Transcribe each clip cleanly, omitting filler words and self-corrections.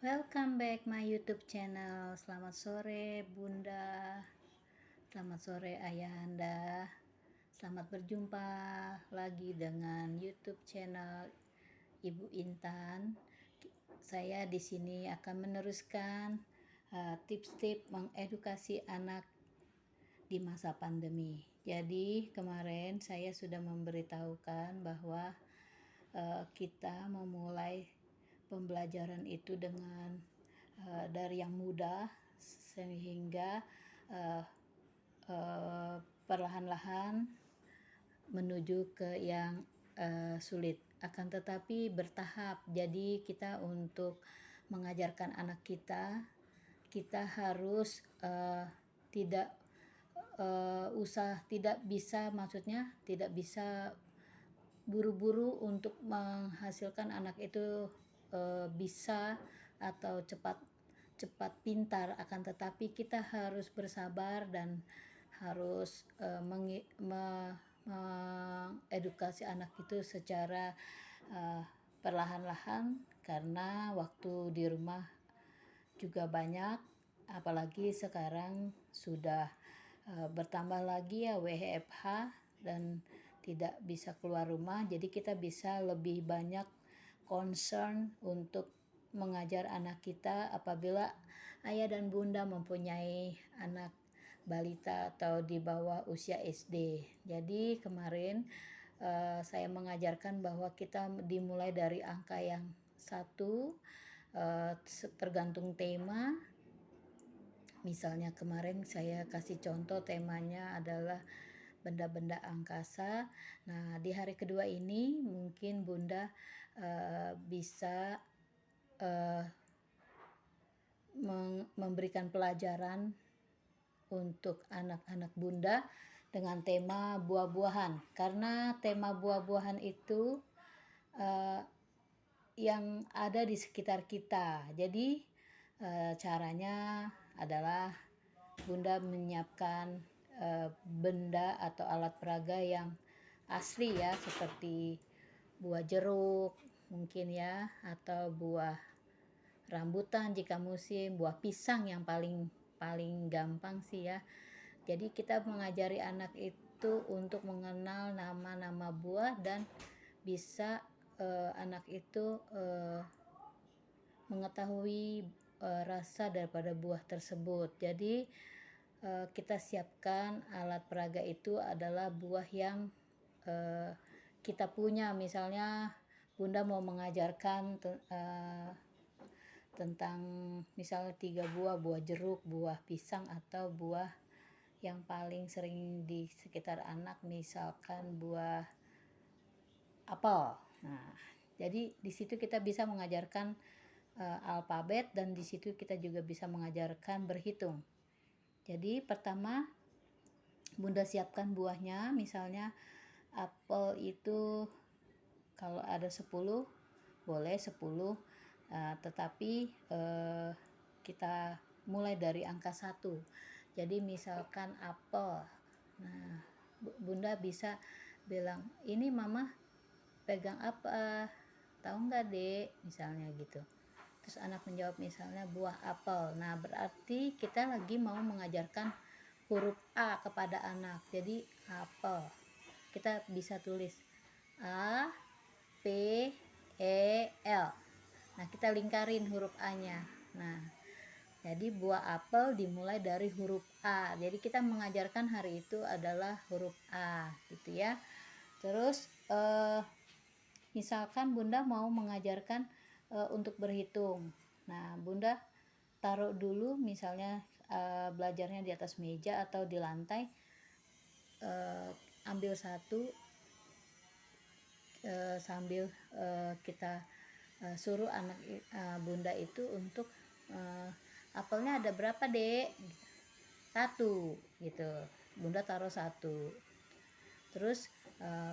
Welcome back my YouTube channel. Selamat sore Bunda. Selamat sore Ayahanda. Selamat berjumpa lagi dengan YouTube channel Ibu Intan. Saya di sini akan meneruskan tips-tips mengedukasi anak di masa pandemi. Jadi kemarin saya sudah memberitahukan bahwa kita memulai pembelajaran itu dengan dari yang mudah sehingga perlahan-lahan menuju ke yang sulit. Akan tetapi bertahap. Jadi kita untuk mengajarkan anak kita harus tidak bisa buru-buru untuk menghasilkan anak itu bisa atau cepat pintar, akan tetapi kita harus bersabar dan harus mengedukasi anak itu secara perlahan-lahan, karena waktu di rumah juga banyak, apalagi sekarang sudah bertambah lagi ya WFH dan tidak bisa keluar rumah. Jadi kita bisa lebih banyak concern untuk mengajar anak kita apabila ayah dan bunda mempunyai anak balita atau di bawah usia SD. Jadi kemarin saya mengajarkan bahwa kita dimulai dari angka yang 1, tergantung tema. Misalnya kemarin saya kasih contoh, temanya adalah benda-benda angkasa. Nah, di hari kedua ini mungkin Bunda bisa memberikan pelajaran untuk anak-anak Bunda dengan tema buah-buahan, karena tema buah-buahan itu yang ada di sekitar kita. Jadi caranya adalah Bunda menyiapkan benda atau alat peraga yang asli ya, seperti buah jeruk mungkin ya, atau buah rambutan jika musim, buah pisang yang paling gampang sih ya. Jadi kita mengajari anak itu untuk mengenal nama-nama buah dan bisa anak itu mengetahui rasa daripada buah tersebut. Jadi kita siapkan alat peraga itu adalah buah yang kita punya. Misalnya Bunda mau mengajarkan tentang misalnya 3 buah jeruk, buah pisang, atau buah yang paling sering di sekitar anak, misalkan buah apel. Nah, jadi di situ kita bisa mengajarkan alfabet, dan di situ kita juga bisa mengajarkan berhitung. Jadi pertama Bunda siapkan buahnya, misalnya apel itu kalau ada 10 boleh 10, tetapi kita mulai dari angka 1. Jadi misalkan apel, nah Bunda bisa bilang, ini mama pegang apa, tahu nggak dek, misalnya gitu. Terus anak menjawab misalnya buah apel. Nah berarti kita lagi mau mengajarkan huruf A kepada anak. Jadi apel kita bisa tulis A P E L. Nah kita lingkarin huruf A nya. Nah jadi buah apel dimulai dari huruf A. Jadi kita mengajarkan hari itu adalah huruf A gitu ya. Terus misalkan Bunda mau mengajarkan untuk berhitung. Nah Bunda taruh dulu misalnya belajarnya di atas meja atau di lantai, ambil satu sambil kita suruh anak Bunda itu untuk apelnya ada berapa dek, 1 gitu. Bunda taruh 1, terus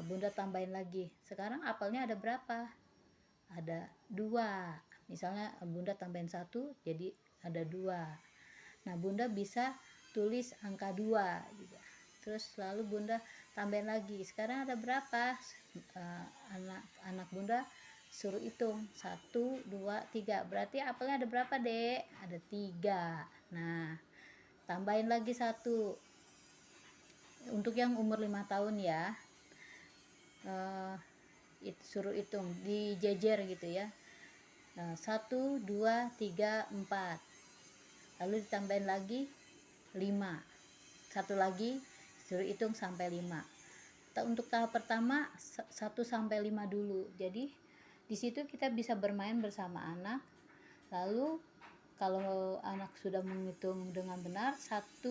Bunda tambahin lagi, sekarang apelnya ada berapa, ada 2, misalnya Bunda tambahin 1 jadi ada 2. Nah Bunda bisa tulis angka 2 juga. Terus lalu Bunda tambahin lagi, sekarang ada berapa, anak Bunda suruh hitung 1, 2, 3, berarti apelnya ada berapa dek? Ada 3. Nah, tambahin lagi 1 untuk yang umur 5 tahun ya. Suruh hitung dijejer gitu ya. 1, 2, 3, 4, lalu ditambahin lagi 5, satu lagi, suruh hitung sampai 5. Untuk tahap pertama 1 sampai 5 dulu. Jadi di situ kita bisa bermain bersama anak. Lalu kalau anak sudah menghitung dengan benar, 1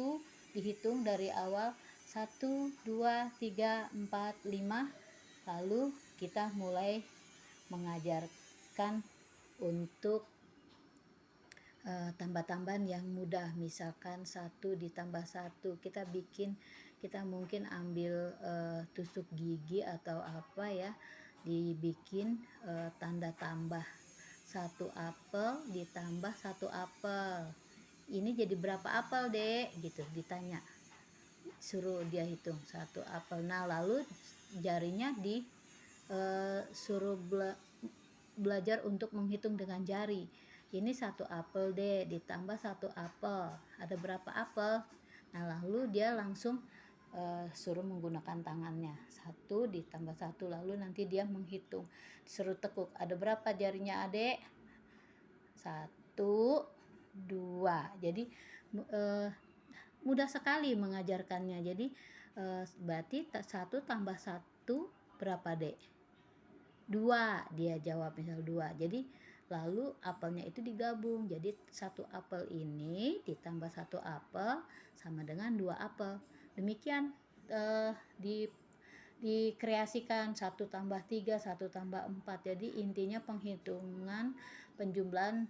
dihitung dari awal 1, 2, 3, 4, 5. Lalu kita mulai mengajarkan untuk tambah-tambahan yang mudah, misalkan 1 ditambah 1 kita mungkin ambil tusuk gigi atau apa ya, dibikin tanda tambah 1 apel ditambah 1 apel, ini jadi berapa apel dek gitu ditanya, suruh dia hitung 1 apel. Nah lalu jarinya suruh belajar untuk menghitung dengan jari. Ini 1 apel deh ditambah 1 apel, ada berapa apel? Nah lalu dia langsung suruh menggunakan tangannya, 1 ditambah 1, lalu nanti dia menghitung, suruh tekuk, ada berapa jarinya adek? 1, 2. Jadi mudah sekali mengajarkannya. Jadi berarti 1 tambah 1 berapa dek? 2, dia jawab misal 2. Jadi lalu apelnya itu digabung, jadi 1 apel ini ditambah 1 apel sama dengan 2 apel. Demikian dikreasikan 1 tambah 3, 1 tambah 4. Jadi intinya penghitungan penjumlahan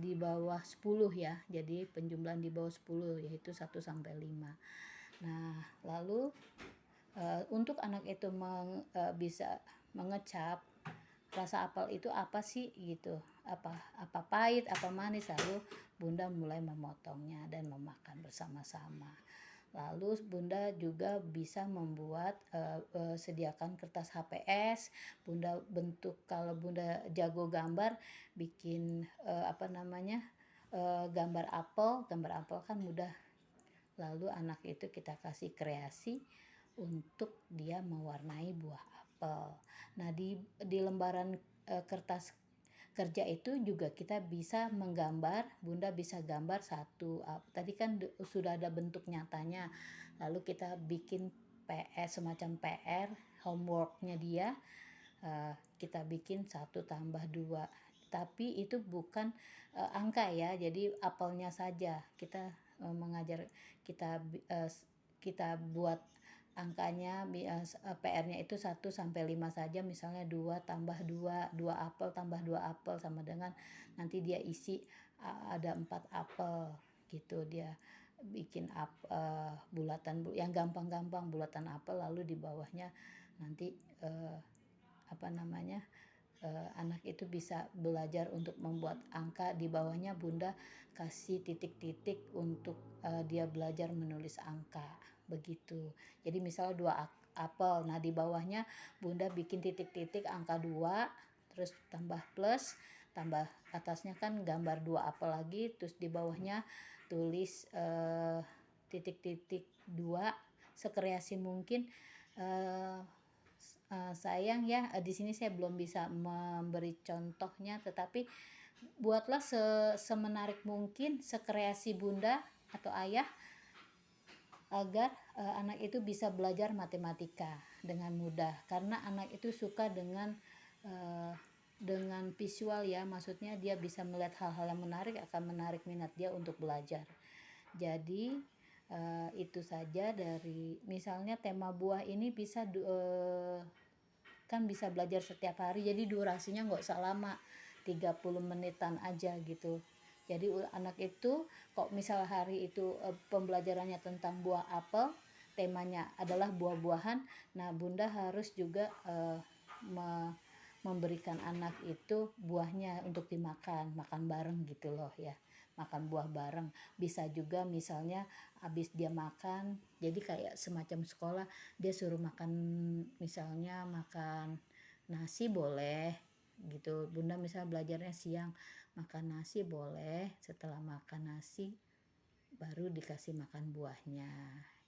di bawah 10 ya. Jadi penjumlahan di bawah 10 yaitu 1 sampai 5. Nah, lalu untuk anak itu bisa mengecap rasa apel itu apa sih gitu, apa pahit, apa manis, lalu bunda mulai memotongnya dan memakan bersama-sama. Lalu bunda juga bisa membuat sediakan kertas HPS, bunda bentuk, kalau bunda jago gambar bikin gambar apel kan mudah. Lalu anak itu kita kasih kreasi untuk dia mewarnai buah apel. Nah di lembaran kertas kerja itu juga kita bisa menggambar, bunda bisa gambar tadi kan sudah ada bentuk nyatanya, lalu kita bikin semacam PR homeworknya dia, kita bikin 1 tambah 2, tapi itu bukan angka ya, jadi apelnya saja kita mengajar, kita buat angkanya, PR-nya itu 1 sampai 5 saja, misalnya 2 tambah 2 apel tambah 2 apel sama dengan nanti dia isi ada 4 apel gitu. Dia bikin bulatan yang gampang-gampang, bulatan apel, lalu di bawahnya nanti anak itu bisa belajar untuk membuat angka, di bawahnya bunda kasih titik-titik untuk dia belajar menulis angka begitu. Jadi misalnya 2 apel, nah di bawahnya bunda bikin titik-titik angka 2, terus tambah plus, tambah atasnya kan gambar 2 apel lagi, terus di bawahnya tulis titik-titik 2 sekreasi mungkin. Sayang ya di sini saya belum bisa memberi contohnya, tetapi buatlah semenarik mungkin sekreasi bunda atau ayah agar anak itu bisa belajar matematika dengan mudah, karena anak itu suka dengan visual ya, maksudnya dia bisa melihat hal-hal yang menarik, akan menarik minat dia untuk belajar. Jadi itu saja dari misalnya tema buah ini bisa kan bisa belajar setiap hari, jadi durasinya nggak usah lama, 30 menitan aja gitu. Jadi anak itu kok misal hari itu pembelajarannya tentang buah apel, temanya adalah buah-buahan, nah bunda harus juga memberikan anak itu buahnya untuk dimakan, makan bareng gitu loh ya, makan buah bareng. Bisa juga misalnya habis dia makan, jadi kayak semacam sekolah, dia suruh makan, misalnya makan nasi boleh gitu. Bunda misalnya belajarnya siang, makan nasi boleh, setelah makan nasi baru dikasih makan buahnya.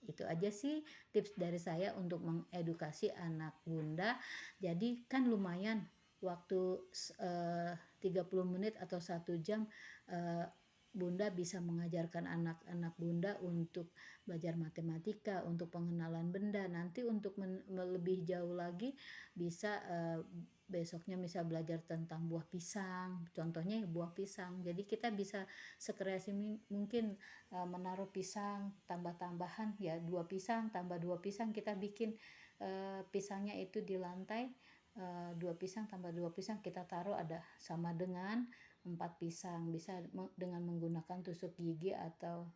Itu aja sih tips dari saya untuk mengedukasi anak bunda. Jadi kan lumayan waktu 30 menit atau 1 jam, eh, bunda bisa mengajarkan anak-anak bunda untuk belajar matematika, untuk pengenalan benda. Nanti untuk lebih jauh lagi bisa besoknya misal belajar tentang buah pisang, contohnya buah pisang. Jadi kita bisa sekreasi mungkin menaruh pisang, tambah-tambahan ya, 2 pisang tambah 2 pisang, kita bikin pisangnya itu di lantai, 2 pisang tambah 2 pisang kita taruh ada sama dengan 4 pisang. Bisa dengan menggunakan tusuk gigi atau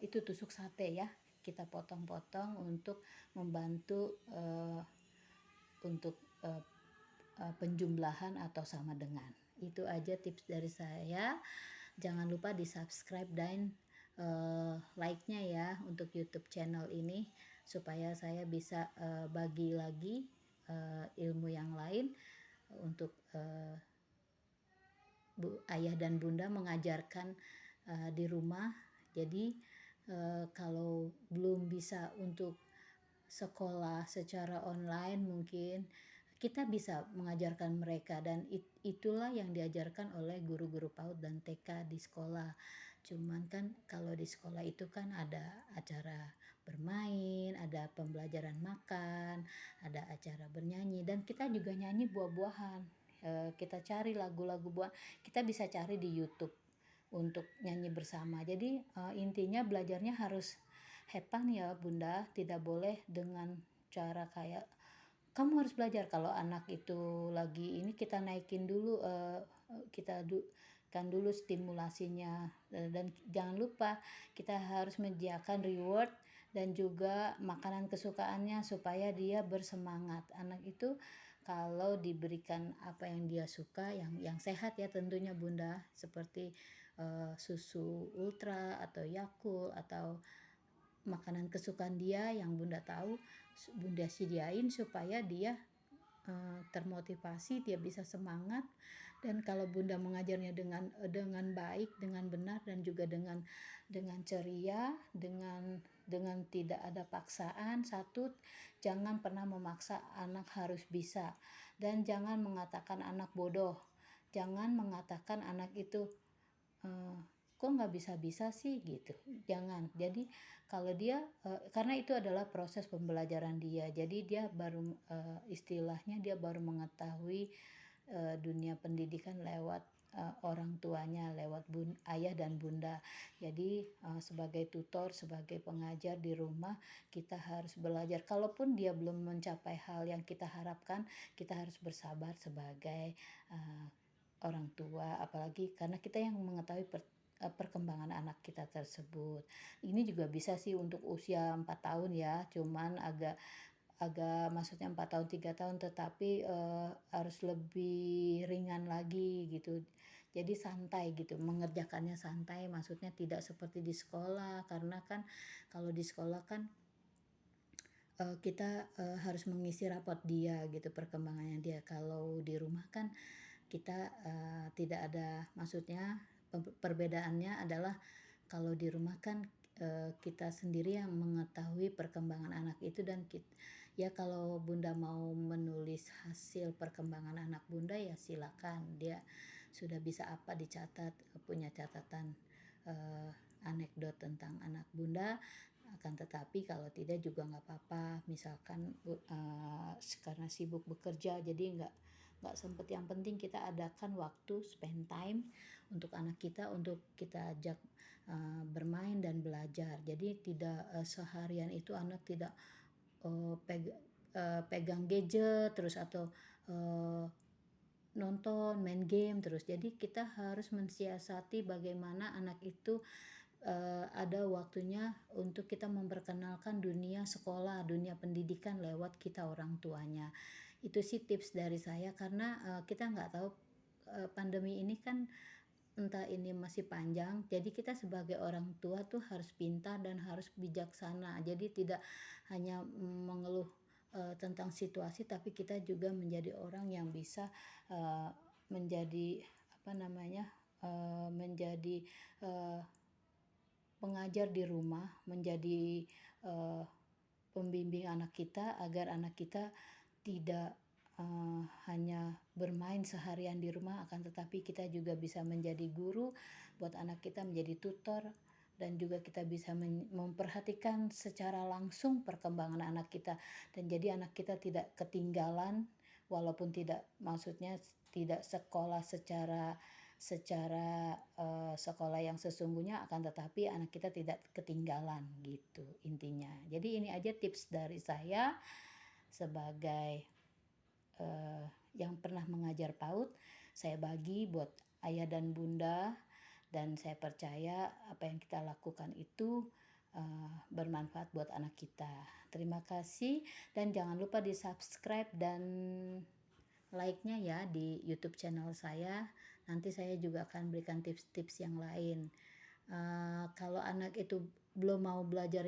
itu tusuk sate ya, kita potong-potong untuk membantu untuk penjumlahan atau sama dengan. Itu aja tips dari saya. Jangan lupa di subscribe dan like-nya ya untuk YouTube channel ini, supaya saya bisa bagi lagi ilmu yang lain untuk ayah dan bunda mengajarkan di rumah. Jadi kalau belum bisa untuk sekolah secara online, mungkin kita bisa mengajarkan mereka, dan itulah yang diajarkan oleh guru-guru PAUD dan TK di sekolah. Cuman kan kalau di sekolah itu kan ada acara bermain, ada pembelajaran makan, ada acara bernyanyi, dan kita juga nyanyi buah-buahan. Kita cari lagu-lagu buah, kita bisa cari di YouTube untuk nyanyi bersama. Jadi intinya belajarnya harus hepan ya bunda, tidak boleh dengan cara kayak kamu harus belajar. Kalau anak itu lagi ini, kita naikin dulu, kita kan dulu stimulasinya, dan jangan lupa kita harus menyediakan reward dan juga makanan kesukaannya supaya dia bersemangat. Anak itu kalau diberikan apa yang dia suka, yang sehat ya tentunya bunda, seperti susu ultra atau Yakult atau makanan kesukaan dia yang bunda tahu, bunda sediain supaya dia termotivasi, dia bisa semangat. Dan kalau bunda mengajarnya dengan baik, dengan benar, dan juga dengan ceria, dengan tidak ada paksaan. Satu, jangan pernah memaksa anak harus bisa, dan jangan mengatakan anak bodoh, jangan mengatakan anak itu kok nggak bisa-bisa sih gitu, jangan. Jadi kalau dia karena itu adalah proses pembelajaran dia, jadi dia baru istilahnya dia baru mengetahui dunia pendidikan lewat orang tuanya, lewat ayah dan bunda. Jadi sebagai tutor, sebagai pengajar di rumah, kita harus belajar. Kalaupun dia belum mencapai hal yang kita harapkan, kita harus bersabar sebagai orang tua, apalagi karena kita yang mengetahui perkembangan anak kita tersebut. Ini juga bisa sih untuk usia 4 tahun ya, cuman agak maksudnya 4 tahun 3 tahun, tetapi harus lebih ringan lagi gitu. Jadi santai gitu, mengerjakannya santai, maksudnya tidak seperti di sekolah. Karena kan kalau di sekolah kan kita harus mengisi rapot dia gitu, perkembangannya dia. Kalau di rumah kan kita tidak ada, maksudnya perbedaannya adalah kalau di rumah kan kita sendiri yang mengetahui perkembangan anak itu. Dan ya kalau bunda mau menulis hasil perkembangan anak bunda ya silakan, dia sudah bisa apa dicatat, punya catatan anekdot tentang anak bunda. Akan tetapi kalau tidak juga nggak apa-apa, misalkan karena sibuk bekerja jadi nggak sempet. Yang penting kita adakan waktu spend time untuk anak kita, untuk kita ajak bermain dan belajar. Jadi tidak seharian itu anak tidak pegang gadget terus, atau nonton main game terus. Jadi kita harus mensiasati bagaimana anak itu ada waktunya untuk kita memperkenalkan dunia sekolah, dunia pendidikan lewat kita orang tuanya. Itu sih tips dari saya karena, kita nggak tahu, pandemi ini kan entah ini masih panjang, jadi kita sebagai orang tua tuh harus pintar dan harus bijaksana. Jadi tidak hanya mengeluh, tentang situasi, tapi kita juga menjadi orang yang bisa, eee, menjadi apa namanya, menjadi, eee, pengajar di rumah, menjadi, pembimbing anak kita agar anak kita tidak, hanya bermain seharian di rumah, akan tetapi kita juga bisa menjadi guru buat anak kita, menjadi tutor, dan juga kita bisa memperhatikan secara langsung perkembangan anak kita, dan jadi anak kita tidak ketinggalan walaupun tidak, maksudnya tidak sekolah secara secara, sekolah yang sesungguhnya, akan tetapi anak kita tidak ketinggalan gitu intinya. Jadi ini aja tips dari saya sebagai, yang pernah mengajar PAUD, saya bagi buat ayah dan bunda, dan saya percaya apa yang kita lakukan itu, bermanfaat buat anak kita. Terima kasih dan jangan lupa di-subscribe dan like-nya ya di YouTube channel saya. Nanti saya juga akan berikan tips-tips yang lain. Kalau anak itu belum mau belajar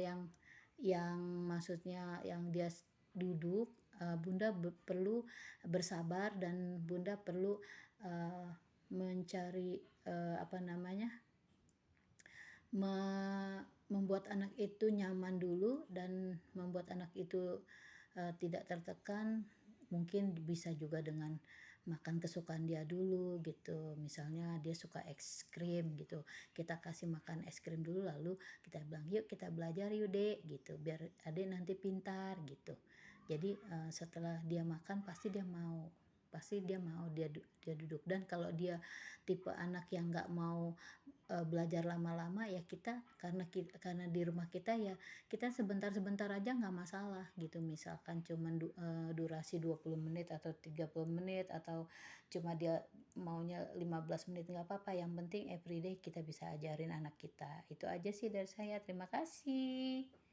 yang maksudnya yang dia duduk, bunda perlu bersabar dan bunda perlu, mencari, apa namanya, membuat anak itu nyaman dulu dan membuat anak itu, tidak tertekan. Mungkin bisa juga dengan makan kesukaan dia dulu gitu, misalnya dia suka es krim gitu, kita kasih makan es krim dulu, lalu kita bilang, "Yuk kita belajar yuk Dek," gitu, "biar Adek nanti pintar," gitu. Jadi, setelah dia makan pasti dia mau dia duduk. Dan kalau dia tipe anak yang nggak mau, belajar lama-lama, ya kita karena di rumah kita ya kita sebentar-sebentar aja nggak masalah gitu, misalkan cuman durasi 20 menit atau 30 menit atau cuma dia maunya 15 menit, nggak apa-apa, yang penting everyday kita bisa ajarin anak kita. Itu aja sih dari saya, terima kasih.